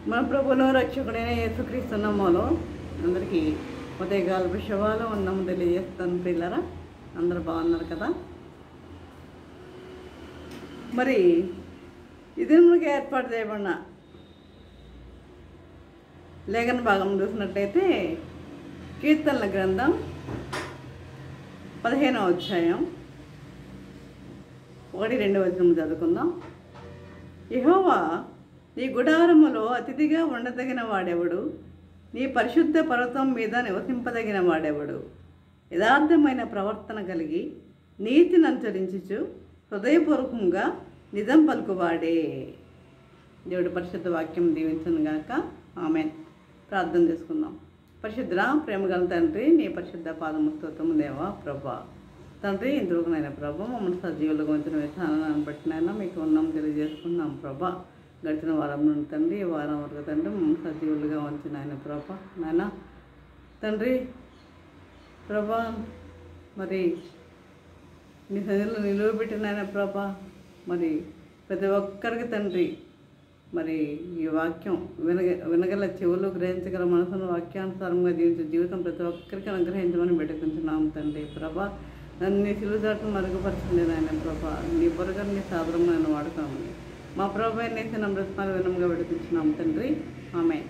మన ప్రభువును రక్షకుడైన యేసుక్రీస్తు నామములో అందరికీ ఉదయకాలపు శుభాలు వందనము తెలియజేస్తాను. పిల్లరా అందరూ బాగున్నారు కదా? మరి ఇది మనకి ఏర్పాటు చేయబడిన లేఖన భాగం చూసినట్టయితే కీర్తనల గ్రంథం 15వ అధ్యాయం 1-2 వచనం చదువుకుందాం. యెహోవా నీ గుడారములో అతిథిగా ఉండదగిన వాడెవడు? నీ పరిశుద్ధ పర్వతం మీద నివసింపదగిన వాడెవడు? యథార్థమైన ప్రవర్తన కలిగి నీతిని అనుసరించుచు హృదయపూర్వకంగా నిజం పలుకువాడే. దేవుడి పరిశుద్ధ వాక్యం దీవించను గాక. ఆమేన్. ప్రార్థన చేసుకుందాం. పరిశుద్ధ ప్రేమగల తండ్రి, నీ పరిశుద్ధ పాదము స్తోత్రము దేవా ప్రభా. తండ్రి, ఇందులోనైనా ప్రభా మమ్మల్ని సజీవులుగా ఉంచిన విధానాన్ని బట్టినైనా మీకు ఉన్నాం తెలియజేసుకున్నాం ప్రభా. గడిచిన వారం నుండి తండ్రి, ఈ వారం వరకు తండ్రి మమ్మల్ని సజీవులుగా ఉంచిన ఆయన ప్రభా. నాయన తండ్రి ప్రభా, మరి నీ సజీవులు నిలువబెట్టిన ఆయన ప్రభా, మరి ప్రతి ఒక్కరికి తండ్రి మరి ఈ వాక్యం వినగల చెవులు, గ్రహించగల మనసును వాక్యానుసారంగా జీవించే జీవితం ప్రతి ఒక్కరికి అనుగ్రహించమని పెట్టుకుంటున్నాం తండ్రి ప్రభా. నన్ను నీ సిలువదాటను మరుగుపరచండి నాయన ప్రభా. నీ పొరగా నీ సాధనం నన్ను వాడుతామని మా ప్రభు నేసి నమ్రత్నాలు వినముగా పెట్టుకుంటున్నాం తండ్రి. ఆమేన్.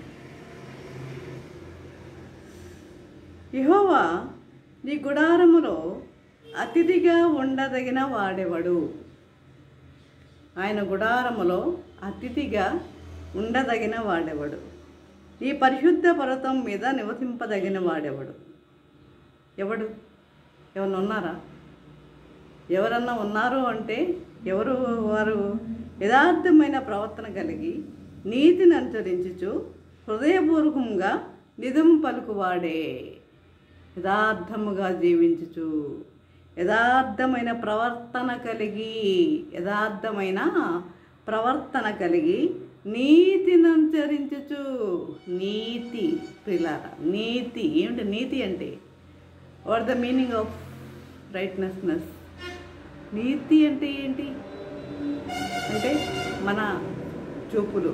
యెహోవా నీ గుడారములో అతిథిగా ఉండదగిన వాడెవడు? ఆయన గుడారములో అతిథిగా ఉండదగిన వాడెవడు? ఈ పరిశుద్ధ పర్వతం మీద నివసింపదగిన వాడెవడు? ఎవడు? ఎవరన్నా ఉన్నారా? ఎవరన్నా ఉన్నారు అంటే ఎవరు వారు? యథార్థమైన ప్రవర్తన కలిగి నీతిని అనుసరించుచు హృదయపూర్వకంగా నిజం పలుకువాడే. యథార్థముగా జీవించుచు, యథార్థమైన ప్రవర్తన కలిగి నీతిని అనుసరించుచు. నీతి ప్రియులారా, నీతి ఏమిటి? నీతి అంటే వాట్ ద మీనింగ్ ఆఫ్ రైట్నెస్నెస్? నీతి అంటే ఏంటి అంటే మన చూపులు,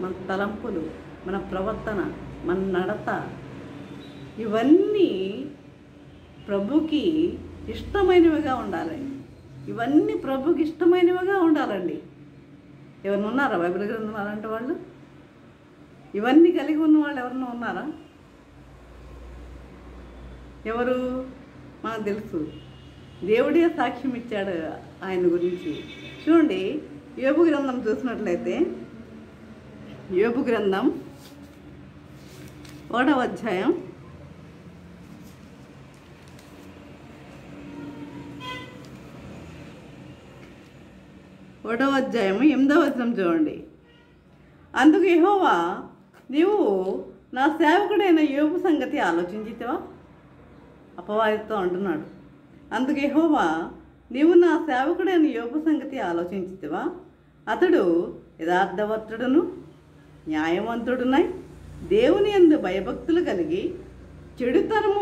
మన తలంపులు, మన ప్రవర్తన, మన నడత, ఇవన్నీ ప్రభుకి ఇష్టమైనవిగా ఉండాలి. ఇవన్నీ ప్రభుకి ఇష్టమైనవిగా ఉండాలండి. ఎవరైనా ఉన్నారా బైబిల్ గ్రంథం అలాంటి వాళ్ళు? ఇవన్నీ కలిగి ఉన్న వాళ్ళు ఎవరన్నా ఉన్నారా? ఎవరు? మనకు తెలుసు. దేవుడే సాక్ష్యం ఇచ్చాడు ఆయన గురించి. చూడండి, యోబు గ్రంథం చూసినట్లయితే యోబు గ్రంథం 1వ అధ్యాయం 8వ వచనం చూడండి. అందుకు యెహోవా, నీవు నా సేవకుడైన యోబు సంగతి ఆలోచించితివా? అపవాదితో అంటున్నాడు. అందుకు యెహోవా, నీవు నా సేవకుడైన యోబు సంగతి ఆలోచించితివా? అతడు యథార్థవంతుడును న్యాయవంతుడునై దేవుని యందు భయభక్తులు కలిగి చెడుతనము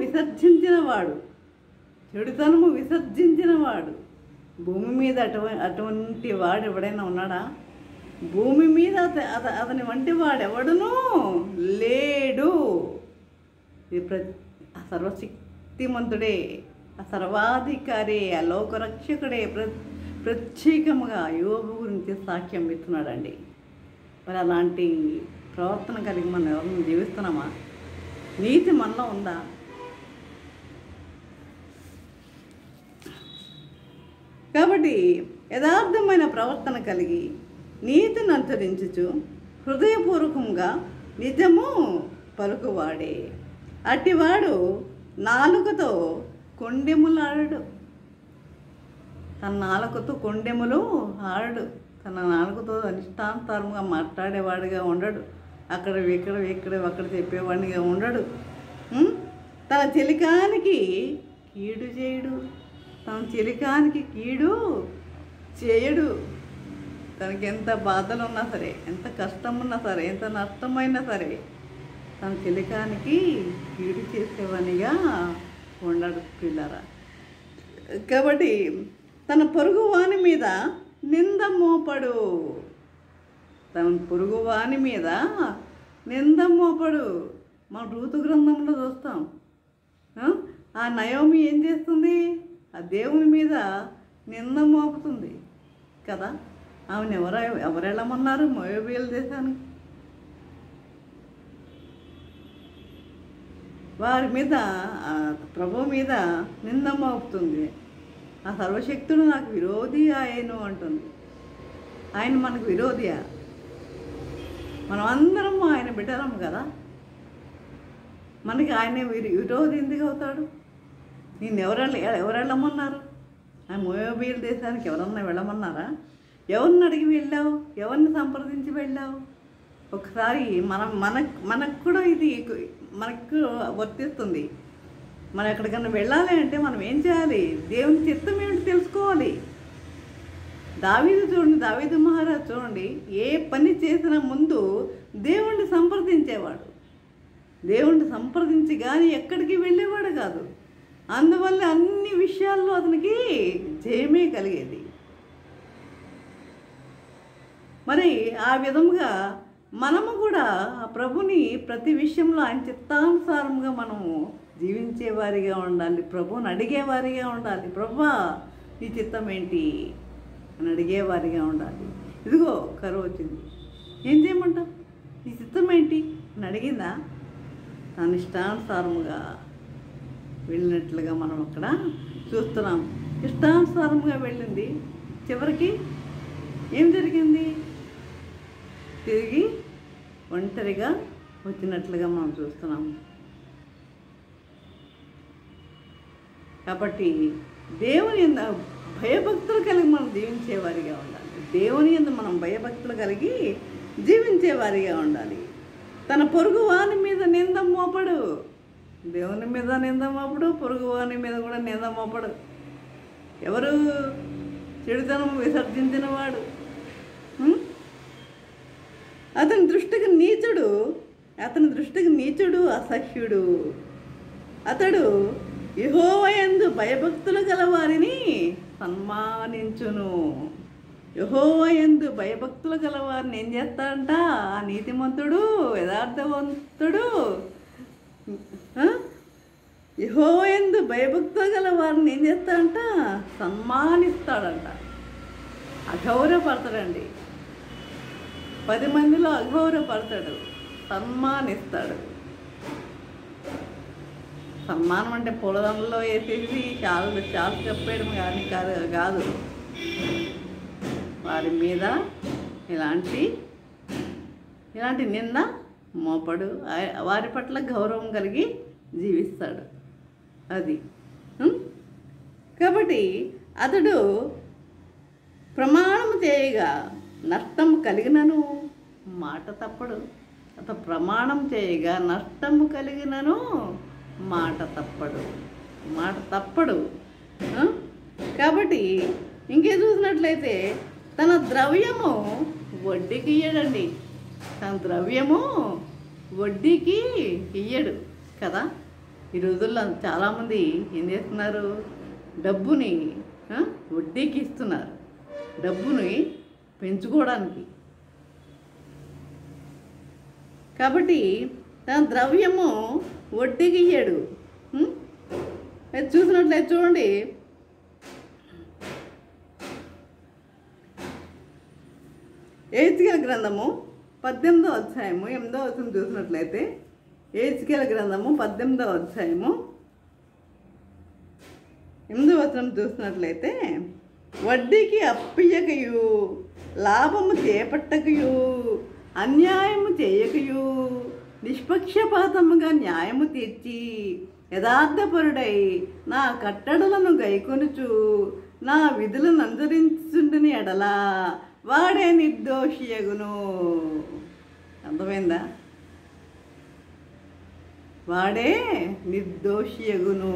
విసర్జించినవాడు. భూమి మీద అటువంటి వాడు ఎవడైనా ఉన్నాడా? భూమి మీద అతని వంటి వాడెవడునూ లేడు. ఆ సర్వశక్తిమంతుడే, ఆ సర్వాధికారి, ఆ లోకరక్షకుడే ప్రత్యేకముగా యోబు గురించి సాక్ష్యం ఇస్తున్నాడండి. మరి అలాంటి ప్రవర్తన కలిగి మనం ఎవరిని జీవిస్తున్నామా? నీతి మనలో ఉందా? కాబట్టి యథార్థమైన ప్రవర్తన కలిగి నీతిని అనుసరించుచు హృదయపూర్వకంగా నిజము పలుకువాడే. అట్టివాడు నాలుకతో కొండెములు ఆడడు. తన నాలుకతో కొండెములు ఆడడు. తన నాలుకతో అనిష్టానుసారంగా మాట్లాడేవాడిగా ఉండడు. అక్కడ చెప్పేవాడిగా ఉండడు. తన చెలికానికి కీడు చేయడు. తనకి ఎంత బాధలు ఉన్నా సరే, ఎంత కష్టం ఉన్నా సరే, ఎంత నష్టమైనా సరే తన చెలికానికి కీడు చేసేవానిగా ఉండడు పిల్లరా. కాబట్టి తన పొరుగు వాని మీద నింద మోపడు. తన పొరుగువాని మీద నింద మోపడు. మన ఋతు గ్రంథంలో చూస్తాం. ఆ నయోమి ఏం చేస్తుంది? ఆ దేవుని మీద నింద మోపుతుంది కదా. ఆమెను ఎవరు వెళ్ళమన్నారు మోయాబీయుల దేశానికి? వారి మీద ప్రభు మీద నింద మోపుతుంది. ఆ సర్వశక్తుడు నాకు విరోధి ఆయను అంటుంది. ఆయన మనకు విరోధియా? మనం అందరం ఆయన బిడ్డలం కదా. మనకి ఆయన విరోధి ఎందుకు అవుతాడు? నేను ఎవరు వెళ్ళమన్నారు? ఆ మోయాబీయుల దేశానికి ఎవరన్నా వెళ్ళమన్నారా? ఎవరిని అడిగి వెళ్ళావు? ఎవరిని సంప్రదించి వెళ్ళావు? ఒకసారి మనకు కూడా ఇది మనకు వర్తిస్తుంది. మనం ఎక్కడికన్నా వెళ్ళాలి అంటే మనం ఏం చేయాలి? దేవుని చిత్తం ఏమిటి తెలుసుకోవాలి. దావీదు చూడండి, దావీదు మహారాజు చూడండి, ఏ పని చేసిన ముందు దేవుణ్ణి సంప్రదించేవాడు. దేవుణ్ణి సంప్రదించి కానీ ఎక్కడికి వెళ్ళేవాడు కాదు. అందువల్ల అన్ని విషయాల్లో అతనికి జయమే కలిగేది. మరి ఆ విధముగా మనము కూడా ఆ ప్రభుని ప్రతి విషయంలో ఆయన చిత్తానుసారంగా మనము జీవించేవారిగా ఉండాలి. ప్రభుని అడిగేవారిగా ఉండాలి. ప్రభువా నీ చిత్తం ఏంటి అని అడిగేవారిగా ఉండాలి. ఇదిగో కరువు వచ్చింది, ఏం చేయమంటావు? నీ చిత్తం ఏంటి అని అడిగిందా? తన ఇష్టానుసారముగా వెళ్ళినట్లుగా మనం అక్కడ చూస్తున్నాం. ఇష్టానుసారంగా వెళ్ళింది. చివరికి ఏం జరిగింది? తిరిగి ఒంటరిగా వచ్చినట్లుగా మనం చూస్తున్నాము. కాబట్టి దేవుని భయభక్తులు కలిగి మనం జీవించేవారిగా ఉండాలి. దేవుని యందు మనం భయభక్తులు కలిగి జీవించేవారిగా ఉండాలి. తన పొరుగు వాని మీద నింద మోపడు. దేవుని మీద నింద మోపడు, పొరుగు వాని మీద కూడా నింద మోపడు. ఎవరు? చెడుతనం విసర్జించిన వాడు. అతని దృష్టికి నీచుడు, అసహ్యుడు. అతడు యెహోవా యందు భయభక్తులు గల వారిని సన్మానించును. యెహోవా యందు భయభక్తులు గల వారిని ఏం చేస్తాడంట? ఆ నీతిమంతుడు, యథార్థవంతుడు యెహోవా యందు భయభక్తులు గల వారిని ఏం చేస్తాడంట? సన్మానిస్తాడంట. అగౌరవపడతాడండి. 10 మందిలో అగౌరవపడతాడు, సన్మానిస్తాడు. సన్మానం అంటే పూలదండలో వేసేసి చాలు చెప్పేయడం కానీ కాదు. వారి మీద ఇలాంటి నింద మోపడు. వారి పట్ల గౌరవం కలిగి జీవిస్తాడు. అది కాబట్టి అతడు ప్రమాణము చేయగా నష్టము కలిగినను మాట తప్పడు. అతడు ప్రమాణం చేయగా నష్టము కలిగినను మాట తప్పడు. కాబట్టి ఇంకే చూసినట్లయితే తన ద్రవ్యము వడ్డీకి ఇయ్యడండి. తన ద్రవ్యము వడ్డీకి ఇయ్యడు కదా. ఈ రోజుల్లో చాలామంది ఏం చేస్తున్నారు? డబ్బుని వడ్డీకి ఇస్తున్నారు, డబ్బుని పెంచుకోవడానికి. కాబట్టి తన ద్రవ్యము వడ్డీకి ఇయ్యడు. చూసినట్లయితే చూడండి, ఏజ్కేల గ్రంథము 18వ అధ్యాయము 8వ వచనం చూసినట్లయితే, ఏజ్కేల గ్రంథము 18వ అధ్యాయము 8వ వచనం చూసినట్లయితే, వడ్డీకి అప్పియకయు, లాభము చేపట్టకయు, అన్యాయము చేయకయు, నిష్పక్షపాతముగా న్యాయము తీర్చి యథార్థపరుడై నా కట్టడలను గైకొనుచు నా విధులను అనుసరించుండని ఎడలా వాడే నిర్దోషియగును. అర్థమైందా? వాడే నిర్దోషియగును.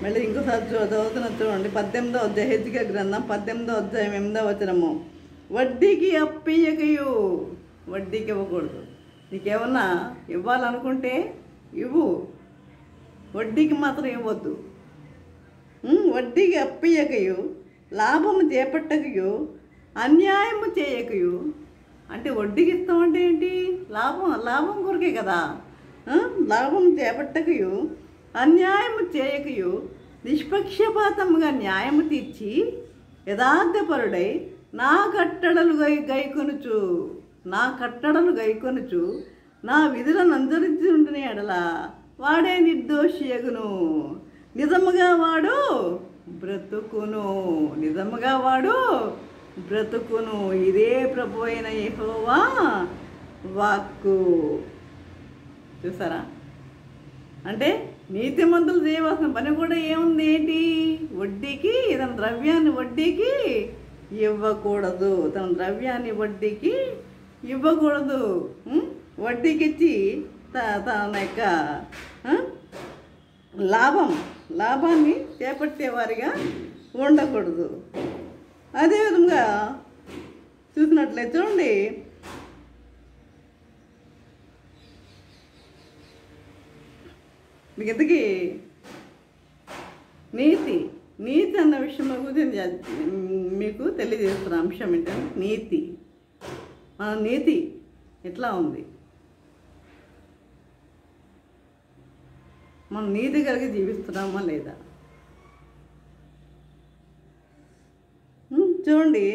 మళ్ళీ ఇంకోసారి చదువుతున్న చూడండి, 18వ అధ్యాయం, హెజ్కేల గ్రంథం 18వ అధ్యాయం 8వ వచనము. వడ్డీకి అప్పియకయు, వడ్డీకి ఇవ్వకూడదు. నీకేమన్నా ఇవ్వాలనుకుంటే ఇవ్వు, వడ్డీకి మాత్రం ఇవ్వద్దు. వడ్డీకి అప్పియకయు, లాభము చేపట్టకయు, అన్యాయము చేయకయు, అంటే వడ్డీకి ఇస్తామంటే ఏంటి? లాభం కొరకే కదా. లాభం చేపట్టకయు అన్యాయము చేయకయు నిష్పక్షపాతముగా న్యాయము తీర్చి యథార్థపరుడై నా కట్టడలు గైకొనుచు నా విధులను అనుసరించి ఉండిన ఎడల వాడే నిర్దోషియగును. నిజముగా వాడు బ్రతుకును. ఇదే ప్రభు అయిన యెహోవా వాక్కు. చూసారా? అంటే నీతిమంతులు చేయవలసిన పని కూడా ఏముంది? ఏంటి? వడ్డీకి తన ద్రవ్యాన్ని వడ్డీకి ఇవ్వకూడదు. వడ్డీకి ఇచ్చి తన యొక్క లాభాన్ని చేపట్టేవారిగా ఉండకూడదు. అదేవిధంగా చూసినట్లయితే చూడండి, మీకు ఇంతకీ నీతి అన్న విషయం గురించి మీకు తెలియజేస్తున్న అంశం ఏంటంటే నీతి. మన నీతి ఎట్లా ఉంది? మనం నీతి కలిగి జీవిస్తున్నామా లేదా? చూడండి,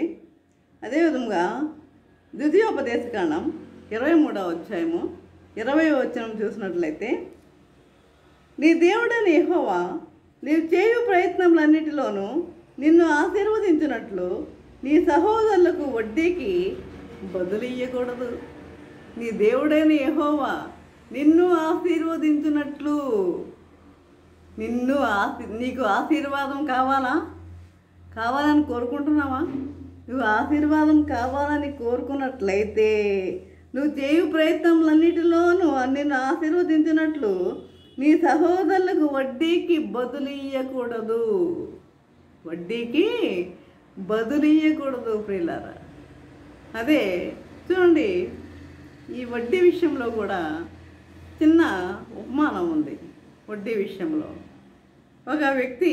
అదేవిధంగా ద్వితీయోపదేశకాండం 23వ అధ్యాయము 20వ వచనం చూసినట్లయితే, నీ దేవుడైన యెహోవా నీవు చేయు ప్రయత్నములన్నిటిలోనూ నిన్ను ఆశీర్వదించినట్లు నీ సహోదరులకు వడ్డీకి బదులియ్యకూడదు. నీ దేవుడైన యెహోవా నిన్ను ఆశీర్వదించినట్లు నీకు ఆశీర్వాదం కావాలని కోరుకుంటున్నావా? నువ్వు ఆశీర్వాదం కావాలని కోరుకున్నట్లయితే నువ్వు చేయు ప్రయత్నములన్నిటిలోనూ నిన్ను ఆశీర్వదించినట్లు నీ సహోదరులకు వడ్డీకి బదులియ్యకూడదు ప్రియులారా. అదే చూడండి, ఈ వడ్డీ విషయంలో కూడా చిన్న ఉపమానం ఉంది. వడ్డీ విషయంలో ఒక వ్యక్తి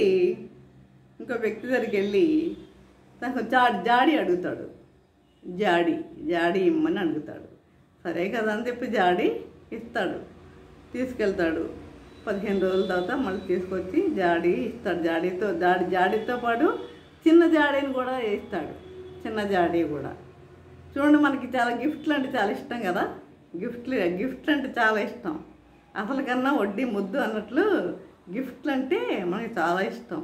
ఇంకో వ్యక్తి దగ్గరికి వెళ్ళి తనకు జాడి అడుగుతాడు. జాడి ఇమ్మని అడుగుతాడు. సరే కదా అని చెప్పి జాడి ఇస్తాడు. తీసుకెళ్తాడు. 15 రోజుల తర్వాత మళ్ళీ తీసుకొచ్చి జాడి ఇస్తాడు. జాడితో పాటు చిన్న జాడీని కూడా ఇస్తాడు. చిన్న జాడీ కూడా. చూడండి, మనకి చాలా గిఫ్ట్లు అంటే చాలా ఇష్టం కదా. గిఫ్ట్లు అంటే చాలా ఇష్టం. అసలు కన్నా వడ్డీ ముద్దు అన్నట్లు గిఫ్ట్లు అంటే మనకి చాలా ఇష్టం.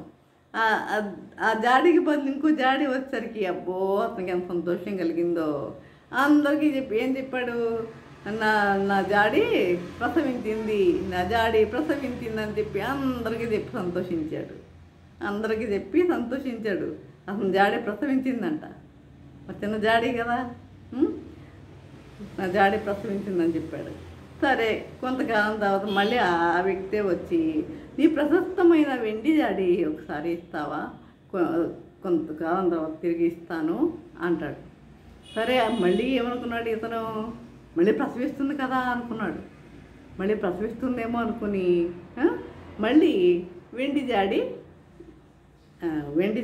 ఆ జాడీకి బదులు ఇంకో జాడీ వచ్చేసరికి అబ్బో అతనికి ఎంత సంతోషం కలిగిందో. అందరికీ ఏం చెప్పాడు? నా జాడీ ప్రసవించింది అని చెప్పి అందరికీ చెప్పి సంతోషించాడు. అతను జాడీ ప్రసవించిందంట. చిన్న జాడీ కదా, నా జాడీ ప్రసవించిందని చెప్పాడు. సరే, కొంతకాలం తర్వాత మళ్ళీ ఆ వ్యక్తే వచ్చి నీ ప్రశస్తమైన వెండి జాడీ ఒకసారి ఇస్తావా? కొంతకాలం తర్వాత తిరిగి ఇస్తాను అంటాడు. సరే, మళ్ళీ ఏమనుకున్నాడు ఇతను? మళ్ళీ ప్రసవిస్తుంది కదా అనుకున్నాడు. మళ్ళీ ప్రసవిస్తుందేమో అనుకుని మళ్ళీ వెండి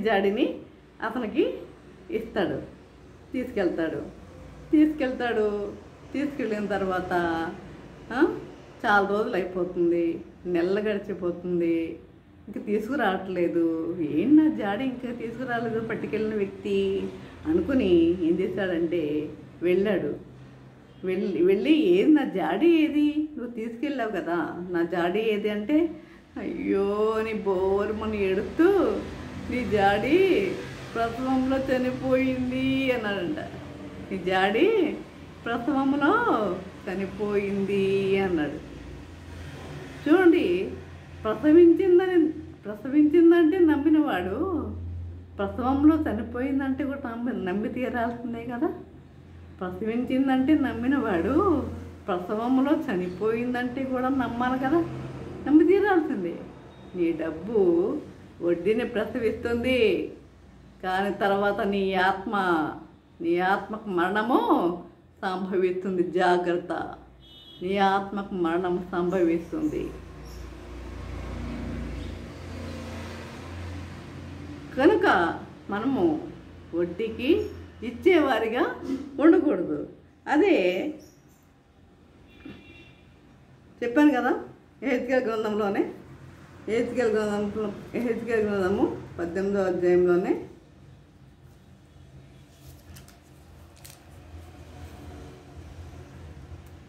జాడీని అతనికి ఇస్తాడు. తీసుకెళ్ళిన తర్వాత చాలా రోజులు అయిపోతుంది, నెల గడిచిపోతుంది, ఇంక తీసుకురావట్లేదు. ఏం నా జాడీ ఇంకా తీసుకురాలేదు పట్టుకెళ్ళిన వ్యక్తి అనుకుని ఏం చేశాడంటే వెళ్ళి ఏది నా జాడీ ఏది? నువ్వు తీసుకెళ్ళావు కదా, నా జాడీ ఏది అంటే, అయ్యో అని బోరుమని ఎడుతూ నీ జాడీ ప్రసవంలో చనిపోయింది అన్నాడంట. నీ జాడీ ప్రసవంలో చనిపోయింది అన్నాడు. చూడండి, ప్రసవించిందంటే నమ్మినవాడు ప్రసవంలో చనిపోయిందంటే కూడా నమ్మి తీరాల్సిందే కదా. ప్రసవించిందంటే నమ్మినవాడు ప్రసవంలో చనిపోయిందంటే కూడా నమ్మాలి కదా, నమ్మి తీరాల్సిందే. నీ డబ్బు వడ్డీని ప్రసవిస్తుంది, కానీ తర్వాత నీ ఆత్మకు మరణము సంభవిస్తుంది. జాగ్రత్త, నీ ఆత్మకు మరణం సంభవిస్తుంది. కనుక మనము వడ్డీకి ఇచ్చేవారిగా ఉండకూడదు. అదే చెప్పాను కదా, ఎహెజ్కేలు గ్రంథము 18వ అధ్యాయంలోనే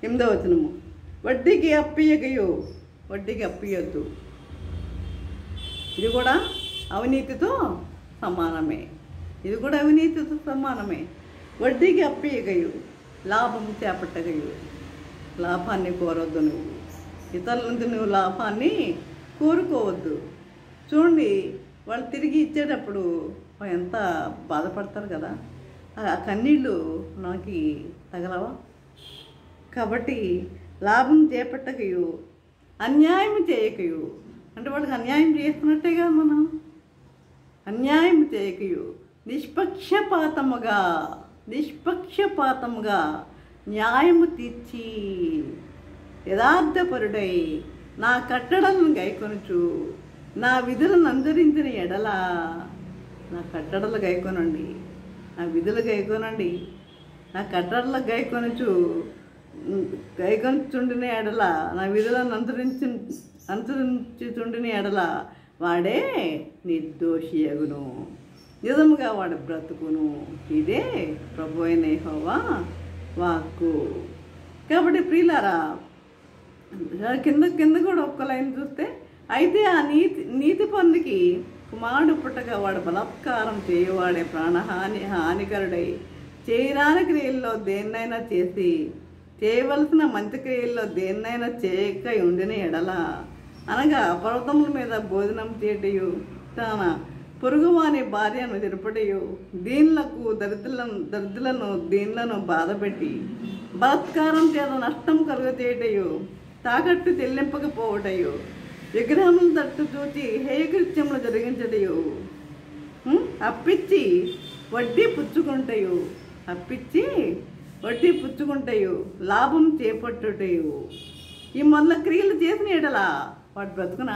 8వ వచనము, వడ్డీకి అప్పియొద్దు. ఇది కూడా అవినీతితో సమానమే. వడ్డీకి అప్పియకయు, లాభం చేపట్టకయు. లాభాన్ని కోరొద్దు, నువ్వు ఇతరుల నుంచి నువ్వు లాభాన్ని కోరుకోవద్దు. చూడండి, వాళ్ళు తిరిగి ఇచ్చేటప్పుడు ఎంత బాధపడతారు కదా, ఆ కన్నీళ్ళు నాకు తగలవా? కాబట్టి లాభం చేపట్టకయు, అన్యాయం చేయకయు. అంటే వాళ్ళకి అన్యాయం చేస్తున్నట్టే కదా మనం. అన్యాయం చేయకయు, నిష్పక్షపాతముగా న్యాయము తీర్చి యథార్థపరుడై నా కట్టడలను గైకొనుచు నా విధులను అనుసరించిన ఎడల. నా కట్టడలు గైకొనండి, నా విధులు గైకొనండి, నా కట్టడలు గైకొనుచుండిన ఎడల, నా విధులను అనుసరించుచుండిన ఎడల వాడే నిర్దోషియగును, నిజముగా వాడు బ్రతుకును. ఇదే ప్రభువైన యెహోవా వాక్కు. కాబట్టి ప్రియులారా, కింద కూడా ఒక్క లైన్ చూస్తే, అయితే ఆ నీతి పనులకి కుమారుడు పుట్టగా వాడు బలాత్కారం చేయవాడే హానికరుడై చేయరాని క్రియల్లో దేన్నైనా చేసి చేయవలసిన మంచి క్రియల్లో దేన్నైనా చేయక ఉండిన ఎడల, అనగా పర్వతముల మీద భోజనం చేయటయు, తన పొరుగువాని భార్యను తిరుపటయు, దరిద్రులను దీనులను బాధపెట్టి బలాత్కారం చేత నష్టం కలుగచేయటయు, తాకట్టు చెల్లింపకపోవటయు, విగ్రహములను తట్టు చూచి హేయకృత్యములు జరిగించటయు, అప్పిచ్చి వడ్డీ పుచ్చుకుంటయు, లాభం చేపట్టుటయు, ఈ మొదల క్రియలు చేసిన ఎడలా వాడు బ్రతుకునా?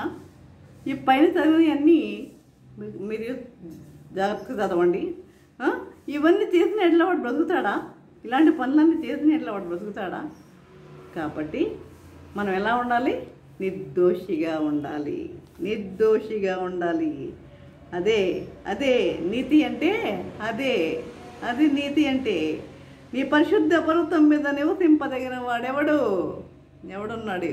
ఈ పైన చదివినవన్నీ మీరు జాగ్రత్తగా చదవండి. ఇవన్నీ చేసిన ఎడలా వాడు బ్రతుకుతాడా? ఇలాంటి పనులన్నీ చేసిన ఎడలా వాడు బ్రతుకుతాడా? కాబట్టి మనం ఎలా ఉండాలి? నిర్దోషిగా ఉండాలి. అదే నీతి అంటే, అది నీతి అంటే. నీ పరిశుద్ధ పర్వతం మీద నివసింపదగిన ఎవడున్నాడు?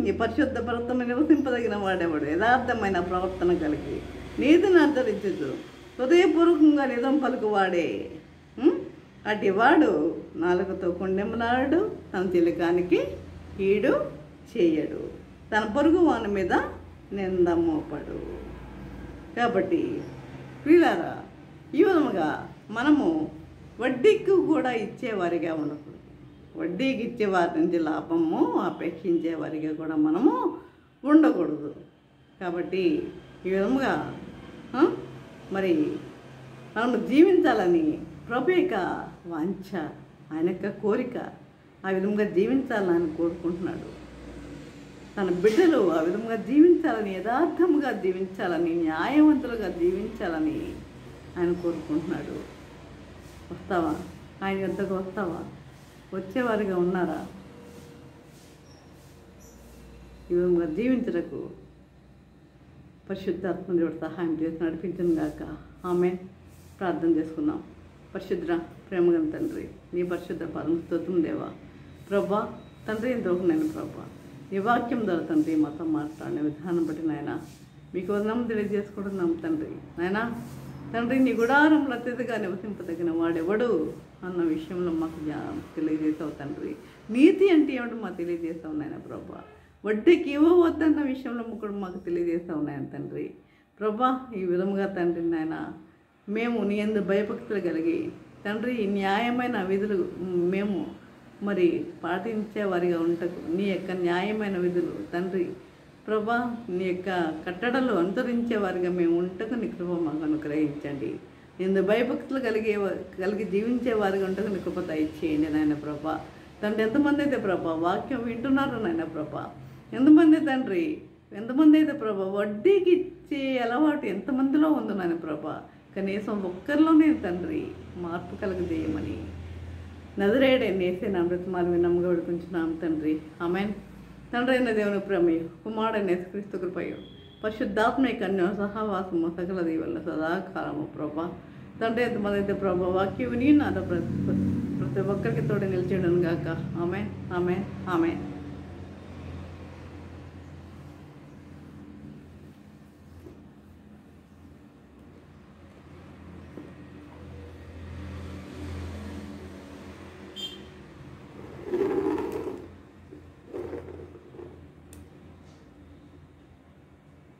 నీ పరిశుద్ధ పర్వతం మీద నివసింపదగిన వాడెవడు? యథార్థమైన ప్రవర్తన కలిగి నీతిని ఆచరించదు, హృదయపూర్వకంగా నిజం పలుకువాడే. అటివాడు నాలుకతో కొండెములాడు, తన చిలికానికి కీడు చేయడు, తన పొరుగు వాని మీద నింద మోపడు. కాబట్టి వీళ్ళారా, ఈ విధముగా మనము వడ్డీకి కూడా ఇచ్చేవారిగా ఉండకూడదు. వడ్డీకి ఇచ్చేవారి నుంచి లాభము అపేక్షించేవారిగా కూడా మనము ఉండకూడదు. కాబట్టి ఈ విధముగా మరి మనము జీవించాలని ప్రభు యొక్క వాంఛ, ఆయన యొక్క కోరిక. ఆ విధంగా జీవించాలని ఆయన కోరుకుంటున్నాడు. తన బిడ్డలు ఆ విధంగా జీవించాలని, యథార్థముగా జీవించాలని, న్యాయవంతులుగా జీవించాలని ఆయన కోరుకుంటున్నాడు. వస్తావా? ఆయన వద్దకు వస్తావా? వచ్చేవారిగా ఉన్నారా? ఈ విధంగా జీవించటకు పరిశుద్ధాత్మ దేవుడు సహాయం చేసి నడిపించను గాక. ఆమేన్. ప్రార్థన చేసుకుందాం. పరిశుద్ధ ప్రేమగల తండ్రి, నీ పరిశుద్ధ పరమ స్తోత్రం దేవా. ప్రభా తండ్రి, నేను ప్రభా నీ వాక్యం ద్వారా తండ్రి మాతో మాట్లాడిన విధానం బట్టి నాయన మీకు వందనం తెలియజేసుకుంటున్నాం తండ్రి. నాయన తండ్రి, నీ గుడారంలో అతిథిగా నివసింపదగిన వాడెవడు అన్న విషయంలో మాకు తెలియజేసావు తండ్రి. నీతి అంటే ఏమిటో మాకు తెలియజేసావు నాయన ప్రభా. వడ్డీకి ఇవ్వవద్దన్న విషయంలో కూడా మాకు తెలియజేసావు నాయన తండ్రి. ప్రభా ఈ విధముగా తండ్రి నాయన మేము నీ యందు భయభక్తులు కలిగి తండ్రి న్యాయమైన విధులు మేము మరి పాటించేవారిగా ఉంటకు, నీ యొక్క న్యాయమైన విధులు తండ్రి ప్రభా నీ యొక్క కట్టడలు అనుసరించేవారిగా మేము ఉంటకు నీ కృప మాకు అనుగ్రహించండి. ఎందు భయభక్తులు కలిగి జీవించేవారిగా ఉంటకు నీ కృప దయచేయండి నాయన ప్రభా. తండ్రి, ఎంతమంది అయితే ప్రభా వాక్యం వింటున్నారు నాయన ప్రభా, ఎంతమంది తండ్రి, ఎంతమంది అయితే ప్రభా వడ్డీకి ఇచ్చే అలవాటు ఎంతమందిలో ఉంది నాయన ప్రభా. కనీసం ఒక్కరిలోనే తండ్రి మార్పు కలగజేయమని నజరేయుడైన యేసే నా బ్రతిమాలు విన్నముగా వేడుకుంటున్నాం తండ్రి. ఆమేన్. తండ్రి అయిన దేవుని ప్రేమయు, కుమారుడైన యేసుక్రీస్తు కృపయు, పరిశుద్ధాత్మక అన్య సహవాసము సకల దీవెనలు సదాకాలము ప్రభా. తండ్రి ఎంతమంది ప్రభా వాక్యం విని నాతో ప్రతి ఒక్కరికి తోడు నిలిచేయడం గాక. ఆమేన్, ఆమేన్, ఆమేన్.